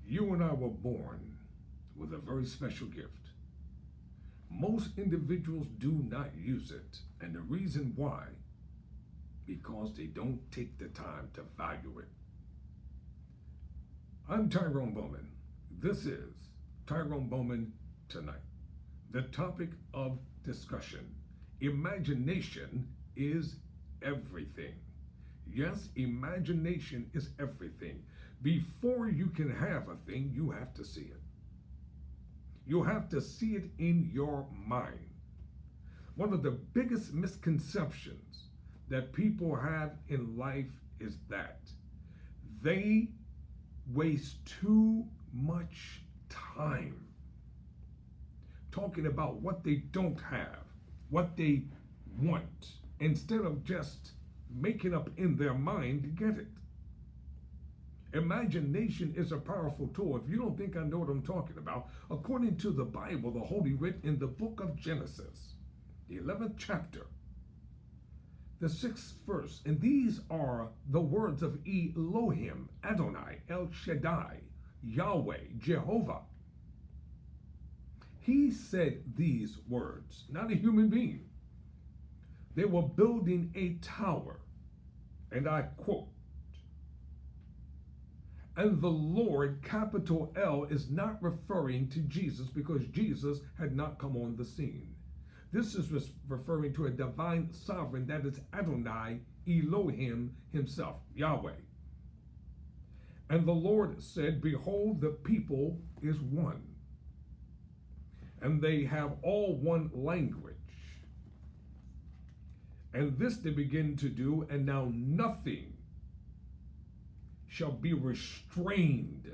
You and I were born with a very special gift. Most individuals do not use it, and the reason why, because they don't take the time to value it. I'm Tyrone Bowman. This is Tyrone Bowman Tonight. The topic of discussion: imagination is everything. Yes, imagination is everything. Before you can have a thing, you have to see it. You have to see it in your mind. One of the biggest misconceptions that people have in life is that they waste too much time talking about what they don't have, what they want, instead of just making up in their mind to get it. Imagination is a powerful tool. If you don't think I know what I'm talking about, according to the Bible, the Holy Writ, in the book of Genesis, the 11th chapter, the 6th verse, and these are the words of Elohim, Adonai, El Shaddai, Yahweh, Jehovah. He said these words, not a human being. They were building a tower, and I quote, "And the Lord," capital L, is not referring to Jesus because Jesus had not come on the scene. This is referring to a divine sovereign, that is Adonai, Elohim himself, Yahweh. "And the Lord said, Behold, the people is one, and they have all one language. And this they begin to do, and now nothing shall be restrained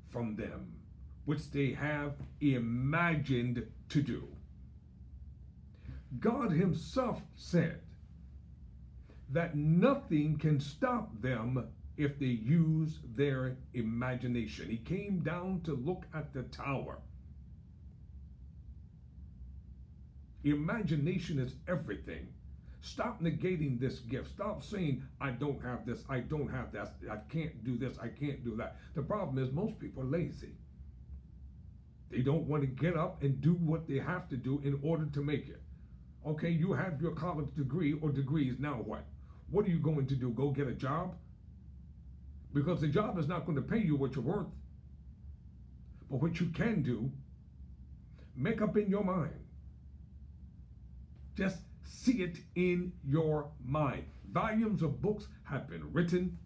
from them, which they have imagined to do." God himself said that nothing can stop them if they use their imagination. He came down to look at the tower. Imagination is everything. Stop negating this gift. Stop saying, I don't have this, I don't have that, I can't do this, I can't do that. The problem is most people are lazy. They don't want to get up and do what they have to do in order to make it. Okay, you have your college degree or degrees, now what? What are you going to do? Go get a job? Because the job is not going to pay you what you're worth. But what you can do, make up in your mind. Just see it in your mind. Volumes of books have been written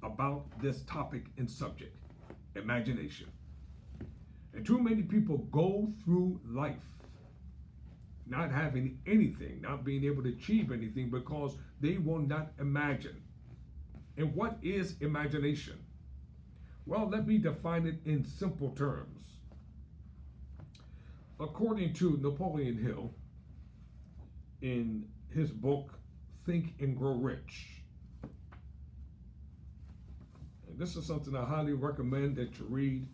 about this topic and subject, imagination. And too many people go through life not having anything, not being able to achieve anything because they will not imagine. And what is imagination? Well, let me define it in simple terms. According to Napoleon Hill, in his book, Think and Grow Rich. And this is something I highly recommend that you read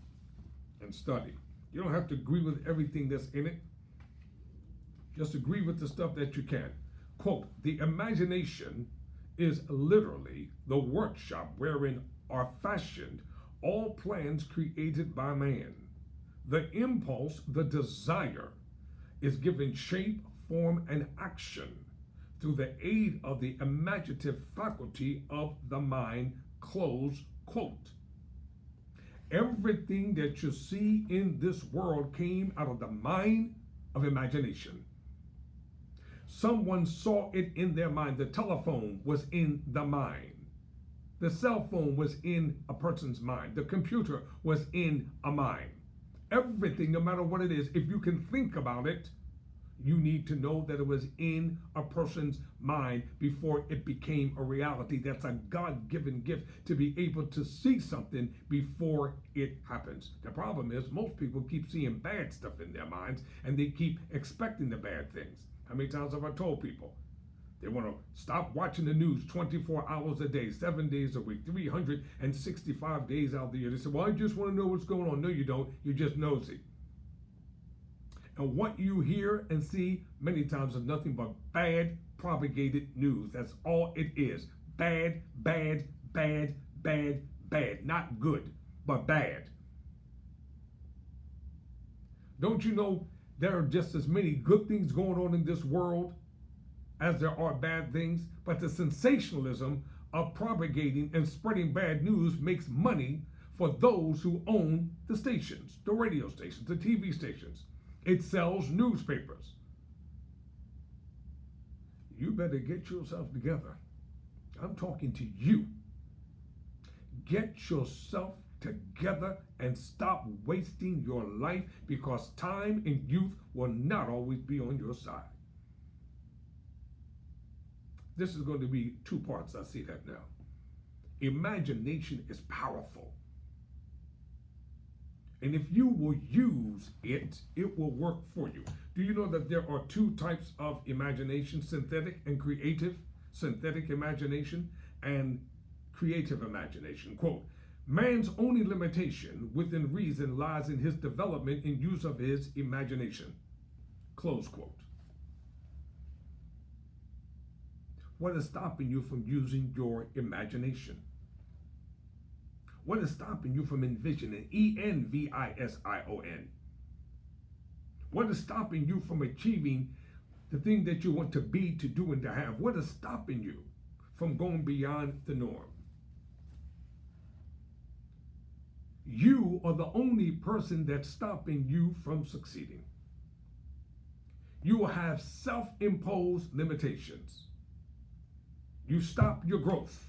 and study. You don't have to agree with everything that's in it. Just agree with the stuff that you can. Quote, "The imagination is literally the workshop wherein are fashioned all plans created by man. The impulse, the desire, is given shape, form, and action through the aid of the imaginative faculty of the mind," close quote. Everything that you see in this world came out of the mind of imagination. Someone saw it in their mind. The telephone was in the mind. The cell phone was in a person's mind. The computer was in a mind. Everything, no matter what it is, if you can think about it, you need to know that it was in a person's mind before it became a reality. That's a God-given gift, to be able to see something before it happens. The problem is most people keep seeing bad stuff in their minds, and they keep expecting the bad things. How many times have I told people they want to stop watching the news 24 hours a day, 7 days a week, 365 days out of the year? They say, well, I just want to know what's going on. No, you don't. You're just nosy. And what you hear and see many times is nothing but bad propagated news. That's all it is. Bad, bad, bad, bad, bad. Not good, but bad. Don't you know there are just as many good things going on in this world as there are bad things? But the sensationalism of propagating and spreading bad news makes money for those who own the stations, the radio stations, the TV stations. It sells newspapers. You better get yourself together. I'm talking to you. Get yourself together and stop wasting your life, because time and youth will not always be on your side. This is going to be two parts. I see that now. Imagination is powerful. And if you will use it, it will work for you. Do you know that there are two types of imagination, synthetic and creative? Synthetic imagination and creative imagination. Quote, man's only limitation within reason lies in his development and use of his imagination. Close quote. What is stopping you from using your imagination? What is stopping you from envisioning? ENVISION. What is stopping you from achieving the thing that you want to be, to do, and to have? What is stopping you from going beyond the norm? You are the only person that's stopping you from succeeding. You will have self-imposed limitations. You stop your growth.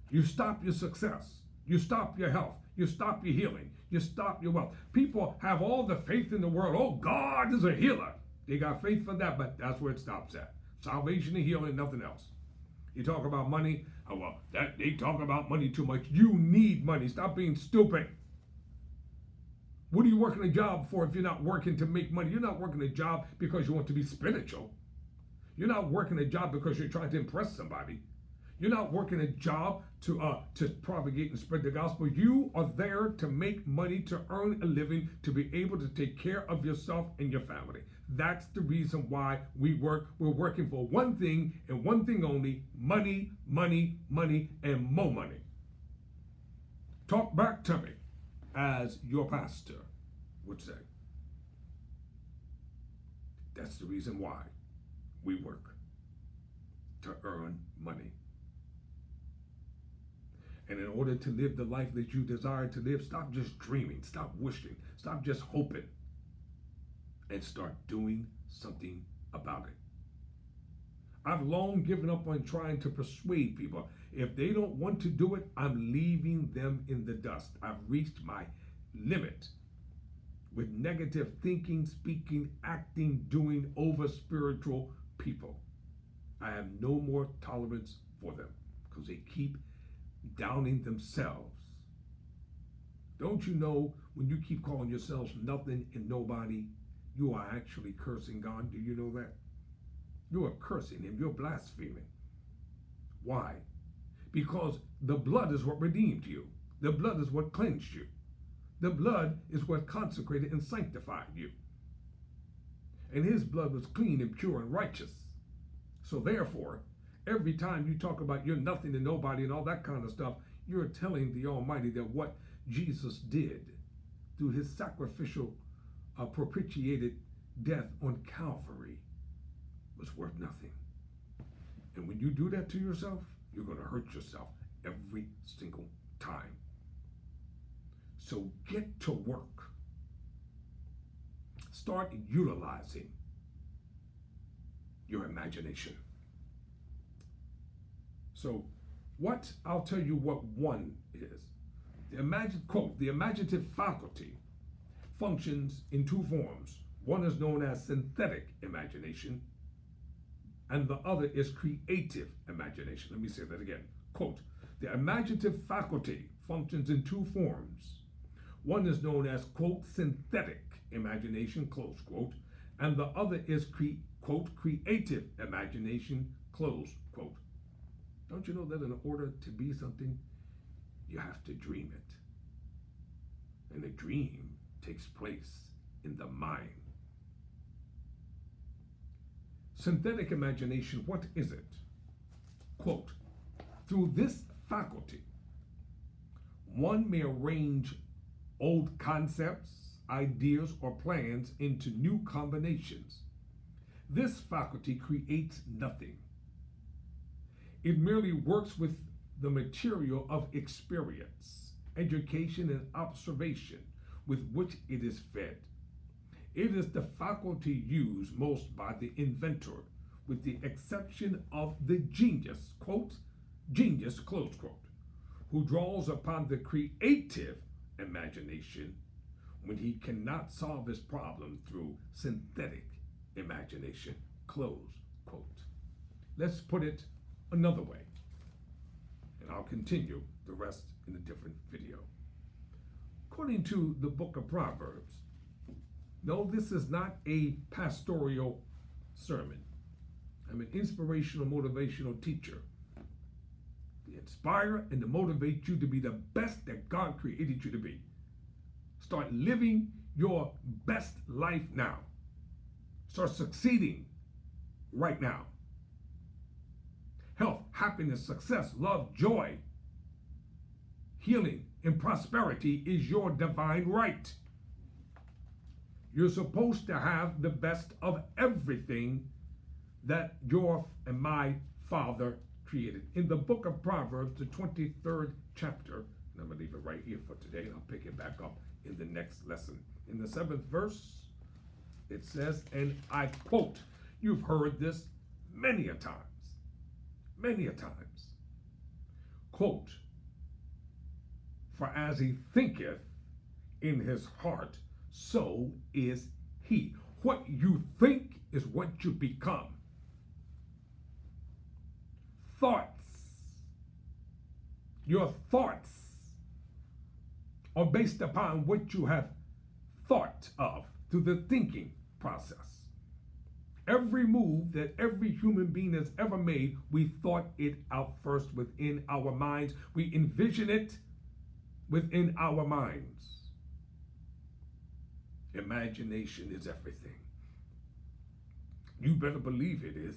You stop your success. You stop your health. You stop your healing. You stop your wealth. People have all the faith in the world. Oh, God is a healer. They got faith for that, but that's where it stops at. Salvation and healing, nothing else. You talk about money. Oh, well, they talk about money too much. You need money. Stop being stupid. What are you working a job for if you're not working to make money? You're not working a job because you want to be spiritual. You're not working a job because you're trying to impress somebody. You're not working a job to propagate and spread the gospel. You are there to make money, to earn a living, to be able to take care of yourself and your family. That's the reason why we work. We're working for one thing and one thing only: money, money, money, and more money. Talk back to me, as your pastor would say. That's the reason why we work, to earn money. And in order to live the life that you desire to live, stop just dreaming, stop wishing, stop just hoping, and start doing something about it. I've long given up on trying to persuade people. If they don't want to do it, I'm leaving them in the dust. I've reached my limit with negative thinking, speaking, acting, doing over spiritual people. I have no more tolerance for them because they keep downing themselves. Don't you know, when you keep calling yourselves nothing and nobody, you are actually cursing God? Do you know that? You are cursing him. You're blaspheming. Why? Because the blood is what redeemed you. The blood is what cleansed you. The blood is what consecrated and sanctified you. And his blood was clean and pure and righteous. So therefore, every time you talk about you're nothing and nobody and all that kind of stuff, you're telling the Almighty that what Jesus did through his sacrificial, propitiated death on Calvary was worth nothing. And when you do that to yourself, you're going to hurt yourself every single time. So get to work. Start utilizing your imagination. So I'll tell you what one is. The imaginative faculty functions in two forms. One is known as synthetic imagination, and the other is creative imagination. Let me say that again. Quote, the imaginative faculty functions in two forms. One is known as, quote, synthetic imagination, close quote, and the other is, quote, creative imagination, close quote. Don't you know that in order to be something, you have to dream it? And a dream takes place in the mind. Synthetic imagination, what is it? Quote, through this faculty, one may arrange old concepts, ideas or plans into new combinations. This faculty creates nothing. It merely works with the material of experience, education, and observation with which it is fed. It is the faculty used most by the inventor, with the exception of the genius, quote, genius, close quote, who draws upon the creative imagination when he cannot solve his problem through synthetic imagination, close quote. Let's put it another way, and I'll continue the rest in a different video. According to the book of Proverbs, no, this is not a pastoral sermon. I'm an inspirational, motivational teacher. To inspire and to motivate you to be the best that God created you to be. Start living your best life now. Start succeeding right now. Health, happiness, success, love, joy, healing, and prosperity is your divine right. You're supposed to have the best of everything that your and my Father created. In the book of Proverbs, the 23rd chapter, and I'm going to leave it right here for today, and I'll pick it back up in the next lesson. In the 7th verse, it says, and I quote, you've heard this many a times, quote, for as he thinketh in his heart, so is he. What you think is what you become. Thoughts. Your thoughts are based upon what you have thought of through the thinking process. Every move that every human being has ever made, we thought it out first within our minds. We envision it within our minds. Imagination is everything. You better believe it is.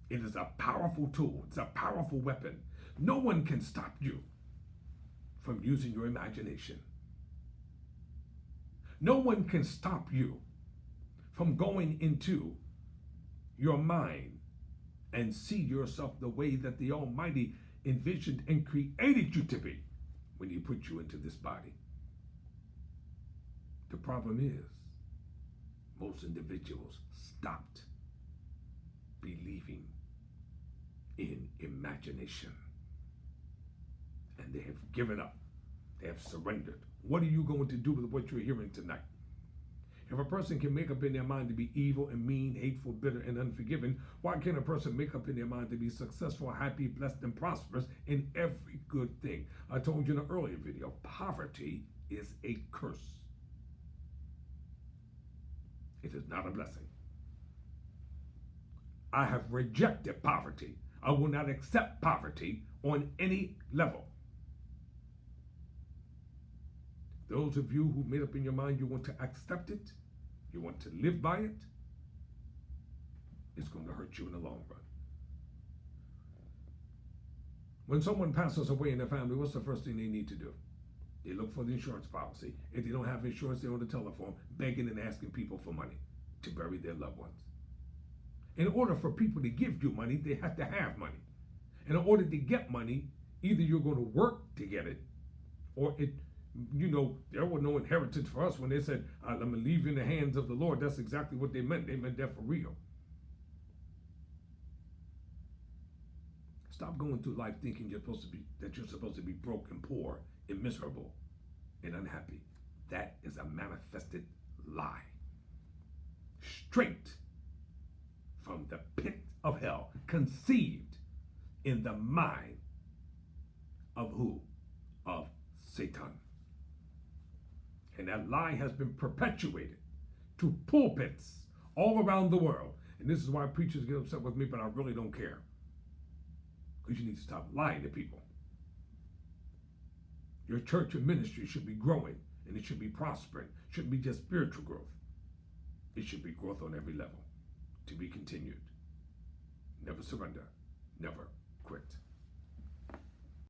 It is a powerful tool. It's a powerful weapon. No one can stop you from using your imagination. No one can stop you from going into your mind and see yourself the way that the Almighty envisioned and created you to be when He put you into this body. The problem is, most individuals stopped believing in imagination. And they have given up. They have surrendered. What are you going to do with what you're hearing tonight? If a person can make up in their mind to be evil and mean, hateful, bitter, and unforgiving, why can't a person make up in their mind to be successful, happy, blessed, and prosperous in every good thing? I told you in an earlier video, poverty is a curse. It is not a blessing. I have rejected poverty. I will not accept poverty on any level. Those of you who made up in your mind you want to accept it, you want to live by it, it's going to hurt you in the long run. When someone passes away in their family, what's the first thing they need to do? They look for the insurance policy. If they don't have insurance, they're on the telephone begging and asking people for money to bury their loved ones. In order for people to give you money, they have to have money. And in order to get money, either you're going to work to get it, or there was no inheritance for us when they said, I'm going to leave you in the hands of the Lord. That's exactly what they meant. They meant that for real. Stop going through life thinking you're supposed to be broke and poor and miserable and unhappy. That is a manifested lie. Straight from the pit of hell, conceived in the mind of who? Of Satan. And that lie has been perpetuated to pulpits all around the world. And this is why preachers get upset with me, but I really don't care. Because you need to stop lying to people. Your church and ministry should be growing, and it should be prospering. It shouldn't be just spiritual growth. It should be growth on every level. To be continued. Never surrender. Never quit.